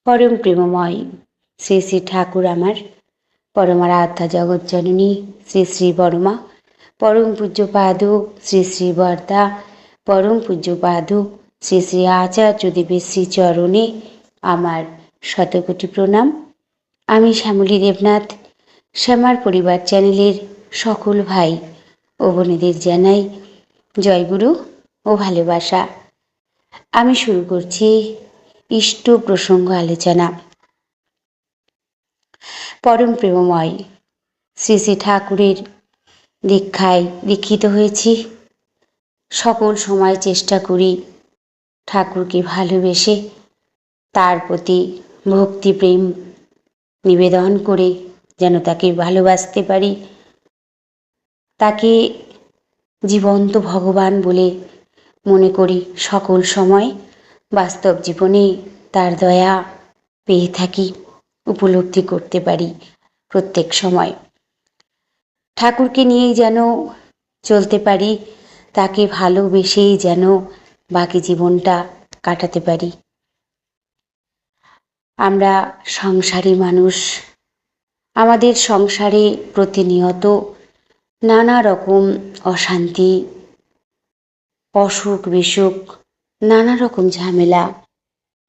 পরম প্রেমময় শ্রী শ্রী ঠাকুর আমার পরমারাধ্যা জগজ্জননী শ্রী শ্রী বর্মা, পরম পূজ্যপাদ শ্রী শ্রী বর্দা, পরম পূজ্যপাদ শ্রী শ্রী আচার্য দেবের শ্রী চরণে আমার শতকোটি প্রণাম। আমি শ্যামলী দেবনাথ শ্যামার পরিবার চ্যানেলের সকল ভাই ও বোনেদের জানাই জয়গুরু ও ভালোবাসা। আমি শুরু করছি ইষ্ট প্রসঙ্গ আলোচনা। পরম প্রেমময় শ্রী শ্রী ঠাকুরের দীক্ষায় দীক্ষিত হয়েছি। সকল সময় চেষ্টা করি ঠাকুরকে ভালোবেসে তার প্রতি ভক্তি প্রেম নিবেদন করে যেন তাকে ভালোবাসতে পারি, তাকে জীবন্ত ভগবান বলে মনে করি। সকল সময় বাস্তব জীবনে তার দয়া পেয়ে থাকি, উপলব্ধি করতে পারি প্রত্যেক সময়। ঠাকুরকে নিয়েই যেন চলতে পারি, তাকে ভালোবেসেই যেন বাকি জীবনটা কাটাতে পারি। আমরা সংসারী মানুষ, আমাদের সংসারে প্রতিনিয়ত নানা রকম অশান্তি, অসুখ বিসুখ, নানা রকম ঝামেলা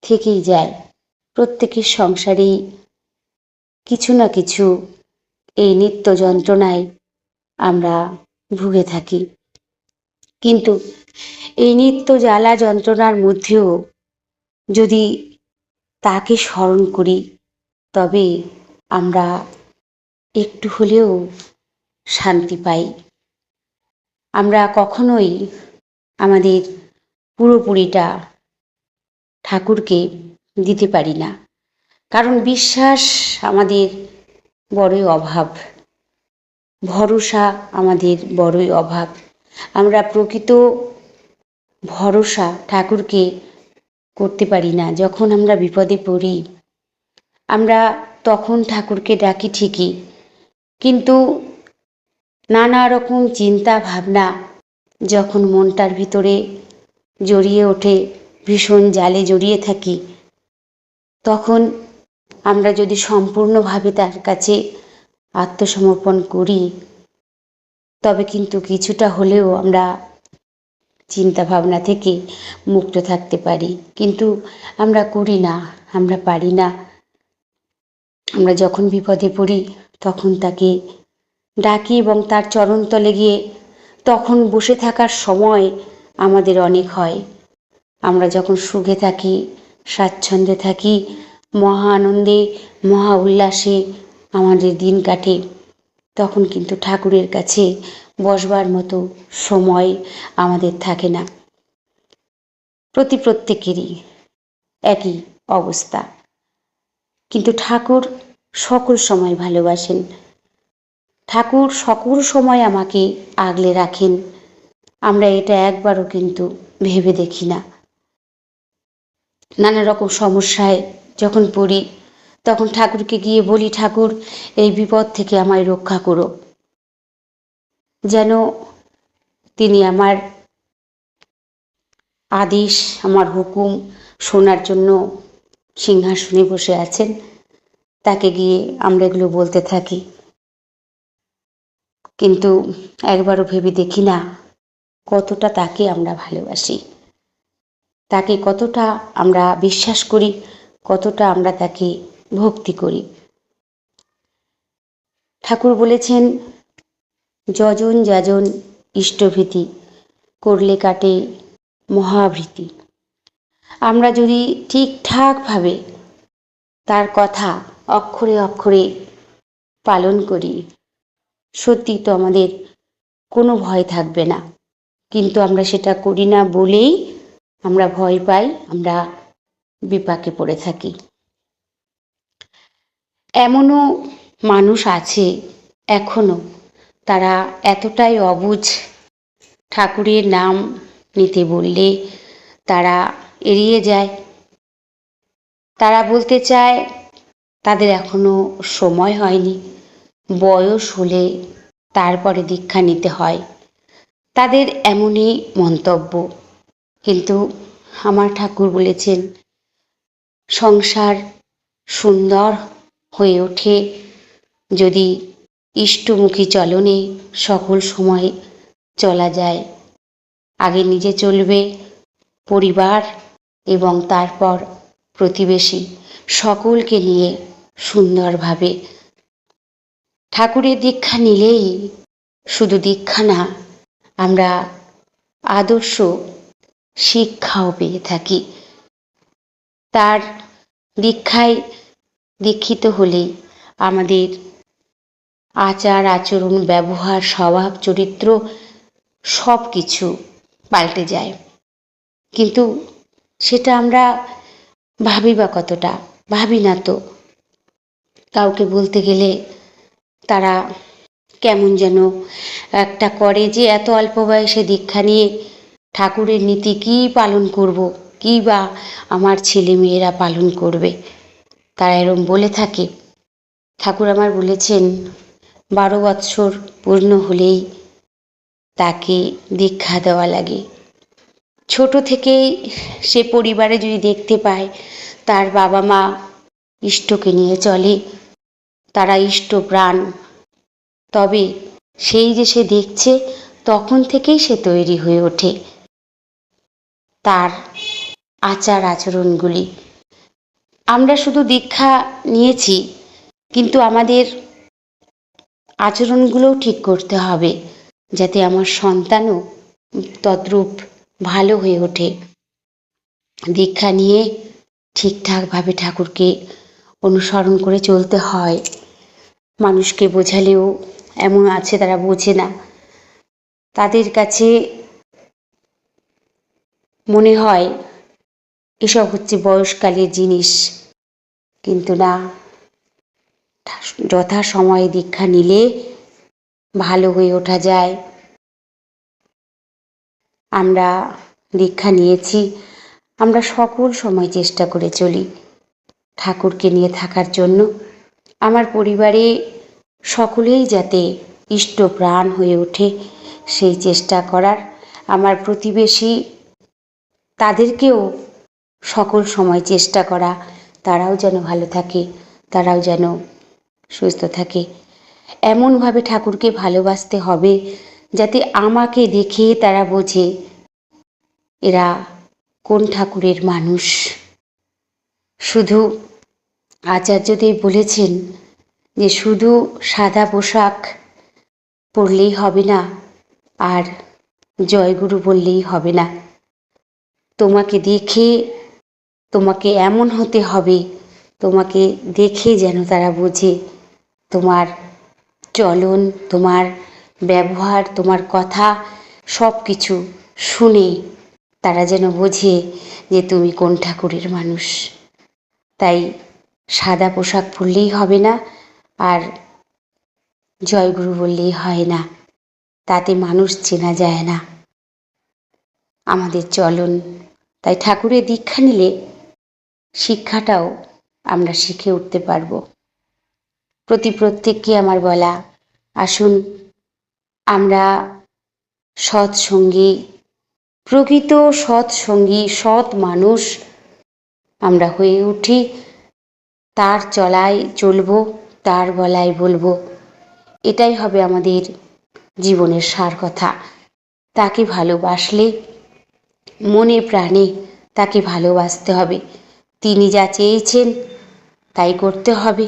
থেকেই যায়। প্রত্যেকের সংসারেই কিছু না কিছু এই নিত্য যন্ত্রণায় আমরা ভুগে থাকি। কিন্তু এই নিত্য জ্বালা যন্ত্রণার মধ্যেও যদি তাকে স্মরণ করি, তবে আমরা একটু হলেও শান্তি পাই। আমরা কখনোই আমাদের পুরোপুরিটা ঠাকুরকে দিতে পারি না, কারণ বিশ্বাস আমাদের বড়ই অভাব, ভরসা আমাদের বড়ই অভাব। আমরা প্রকৃত ভরসা ঠাকুরকে করতে পারি না। যখন আমরা বিপদে পড়ি, আমরা তখন ঠাকুরকে ডাকি ঠিকই, কিন্তু নানা রকম চিন্তা ভাবনা যখন মনটার ভিতরে জড়িয়ে ওঠে, ভীষণ জালে জড়িয়ে থাকি, তখন আমরা যদি সম্পূর্ণভাবে তার কাছে আত্মসমর্পণ করি, তবে কিন্তু কিছুটা হলেও আমরা চিন্তা ভাবনা থেকে মুক্ত থাকতে পারি। কিন্তু আমরা করি না, আমরা পারি না। আমরা যখন বিপদে পড়ি তখন তাকে ডাকি এবং তার চরণতলে গিয়ে তখন বসে থাকার সময় আমাদের অনেক হয়। আমরা যখন সুখে থাকি, স্বাচ্ছন্দ্যে থাকি, মহা আনন্দে মহা উল্লাসে আমাদের দিন কাটে, তখন কিন্তু ঠাকুরের কাছে বসবার মতো সময় আমাদের থাকে না। প্রত্যেকেরই একই অবস্থা, কিন্তু ঠাকুর সকল সময় ভালোবাসেন। ঠাকুর সকল সময় আমাকে আগলে রাখেন। আমরা এটা একবারও কিন্তু ভেবে দেখি না। নানা রকম সমস্যায় যখন পড়ি, তখন ঠাকুরকে গিয়ে বলি, ঠাকুর এই বিপদ থেকে আমায় রক্ষা করো। যেন তিনি আমার আদেশ, আমার হুকুম শোনার জন্য সিংহাসনে বসে আছেন। তাকে গিয়ে আমরা এগুলো বলতে থাকি, কিন্তু একবারও ভেবে দেখি না কতটা তাকে আমরা ভালোবাসি, তাকে কতটা আমরা বিশ্বাস করি, কতটা আমরা তাকে ভক্তি করি। ঠাকুর বলেছেন, যজন যাজন ইষ্টভীতি করলে কাটে মহাভীতি। আমরা যদি ঠিকঠাকভাবে তার কথা অক্ষরে অক্ষরে পালন করি, সত্যি তো আমাদের কোনো ভয় থাকবে না। কিন্তু আমরা সেটা করি না বলেই আমরা ভয় পাই, আমরা বিপাকে পড়ে থাকি। এমনও মানুষ আছে এখনো, তারা এতটাই অবুঝ, ঠাকুরের নাম নিতে বললে তারা এড়িয়ে যায়। তারা বলতে চায় তাদের এখনো সময় হয়নি, বয়স হলে তারপরে দীক্ষা নিতে হয়। তাদের এমনই মন্তব্য। কিন্তু আমার ঠাকুর বলেছেন, সংসার সুন্দর হয়ে ওঠে যদি ইষ্টমুখী চলনে সকল সময় চলা যায়। আগে নিজে চলবে, পরিবার এবং তারপর প্রতিবেশী সকলকে নিয়ে সুন্দরভাবে। ঠাকুরের দীক্ষা নিলেই শুধু দীক্ষা না, আমরা আদর্শ শিক্ষাও পেয়ে থাকি। তার দীক্ষায় দীক্ষিত হলেই আমাদের আচার আচরণ, ব্যবহার, স্বভাব, চরিত্র সব কিছু পাল্টে যায়। কিন্তু সেটা আমরা ভাবি বা কতটা? ভাবি না তো। কাউকে বলতে গেলে তারা কেমন যেন একটা করে যে এত অল্প বয়সে দীক্ষা নিয়ে ঠাকুরের নীতি কী পালন করব, কী বা আমার ছেলে মেয়েরা পালন করবে, তারা এরম বলে থাকে। ঠাকুর আমার বলেছেন 12 বৎসর পূর্ণ হলেই তাকে দীক্ষা দেওয়া লাগে। ছোট থেকেই সে পরিবারে যদি দেখতে পায় তার বাবা মা ইষ্টকে নিয়ে চলে, তারা ইষ্টপ্রাণ, তবে সেই যে সে দেখছে তখন থেকেই সে তৈরি হয়ে ওঠে। তার আচার আচরণগুলি আমরা শুধু দীক্ষা নিয়েছি, কিন্তু আমাদের আচরণগুলোও ঠিক করতে হবে যাতে আমার সন্তানও তদ্রূপ ভালো হয়ে ওঠে। দীক্ষা নিয়ে ঠিকঠাকভাবে ঠাকুরকে অনুসরণ করে চলতে হয়। মানুষকে বোঝালেও এমন আছে তারা বোঝে না, তাদের কাছে মনে হয় এসব হচ্ছে বয়সকালের জিনিস, কিন্তু না, যথা সময়ে দীক্ষা নিলে ভালো হয়ে ওঠা যায়। আমরা দীক্ষা নিয়েছি, আমরা সকল সময় চেষ্টা করে চলি ঠাকুরকে নিয়ে থাকার জন্য। আমার পরিবারে সকলেই যাতে ইষ্টপ্রাণ হয়ে ওঠে সেই চেষ্টা করার। আমার প্রতিবেশী তাদেরকেও সকল সময় চেষ্টা করা তারাও যেন ভালো থাকে, তারাও যেন সুস্থ থাকে। এমনভাবে ঠাকুরকে ভালোবাসতে হবে যাতে আমাকে দেখে তারা বোঝে এরা কোন ঠাকুরের মানুষ। শুধু আচার্যদেব বলেছেন যে শুধু সাদা পোশাক পরলেই হবে না, আর জয়গুরু বললেই হবে না। তোমাকে দেখে তোমাকে এমন হতে হবে, তোমাকে দেখে যেন তারা বোঝে তোমার চলন, তোমার ব্যবহার, তোমার কথা সব কিছু শুনে তারা যেন বোঝে যে তুমি কোন ঠাকুরের মানুষ। তাই সাদা পোশাক পরলেই হবে না, আর জয়গুরু বললেই হয় না, তাতে মানুষ চেনা যায় না আমাদের চলন। তাই ঠাকুরের দীক্ষা নিলে শিক্ষাটাও আমরা শিখে উঠতে পারব। প্রত্যেককে আমার বলা, আসুন আমরা সৎসঙ্গী, প্রকৃত সৎসঙ্গী, সৎ মানুষ আমরা হয়ে উঠি। তার চলায় চলব, তার গলায় বলবো, এটাই হবে আমাদের জীবনের সার কথা। তাকে ভালোবাসলে মনে প্রাণে তাকে ভালোবাসতে হবে। তিনি যা চেয়েছেন তাই করতে হবে,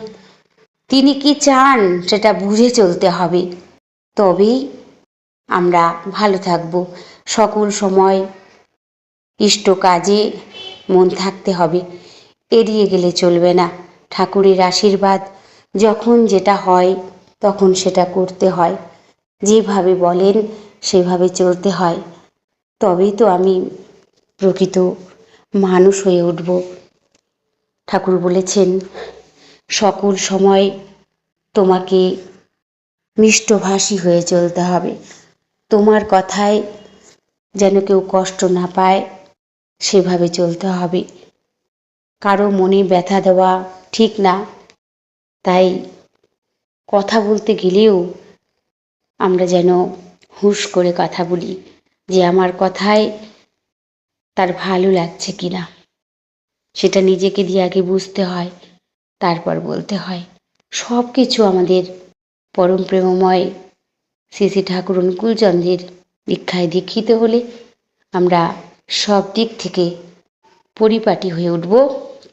তিনি কি চান সেটা বুঝে চলতে হবে, তবেই আমরা ভালো থাকব। সকল সময় ইষ্ট কাজে মন থাকতে হবে, এড়িয়ে গেলে চলবে না। ঠাকুরের আশীর্বাদ যখন যেটা হয় তখন সেটা করতে হয়, যেভাবে বলেন সেভাবে চলতে হয়, তবেই তো আমি প্রকৃত মানুষ হয়ে উঠব। ঠাকুর বলেছেন সকল সময় তোমাকে মিষ্টভাষী হয়ে চলতে হবে, তোমার কথায় যেন কেউ কষ্ট না পায় সেভাবে চলতে হবে। কারো মনে ব্যথা দেওয়া ঠিক না, তাই কথা বলতে গেলেও আমরা যেন হুঁশ করে কথা বলি যে আমার কথায় তার ভালো লাগছে কিনা, সেটা নিজেকে দিয়ে আগে বুঝতে হয়। তারপর বলতে হয়। সব কিছু আমাদের পরম প্রেমময় শ্রী শ্রী ঠাকুর অনুকূলচন্দ্রের দীক্ষায় দীক্ষিত হলে আমরা সব দিক থেকে পরিপাটি হয়ে উঠব,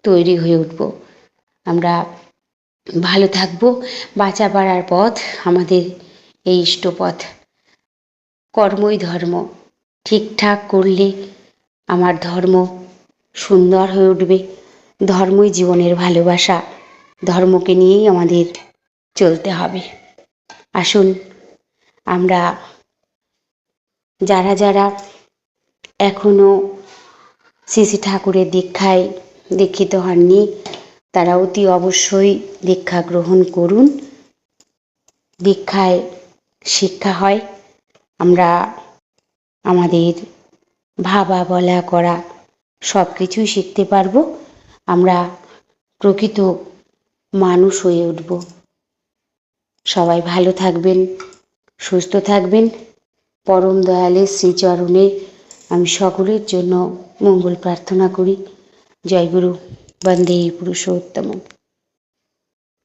তৈরি হয়ে উঠব। আমরা ভালো থাকব। বাঁচা বাড়ার পথ আমাদের এই ইষ্টপথ। কর্মই ধর্ম। ঠিকঠাক করলে আমার ধর্ম সুন্দর হয়ে উঠবে। ধর্মই জীবনের ভালোবাসা। ধর্মকে নিয়েই আমাদের চলতে হবে। আসুন আমরা যারা যারা এখনো শ্রী শ্রী ঠাকুরের দীক্ষায় দীক্ষিত হননি তারা অতি অবশ্যই দীক্ষা গ্রহণ করুন। দীক্ষায় শিক্ষা হয়। আমরা আমাদের ভাবা বলা করা সব কিছুই শিখতে পারবো। আমরা প্রকৃত মানুষ হয়ে উঠব। সবাই ভালো থাকবেন, সুস্থ থাকবেন। পরম দয়ালের শ্রীচরণে আমি সকলের জন্য মঙ্গল প্রার্থনা করি। জয় গুরু। বন্দে পুরুষোত্তম।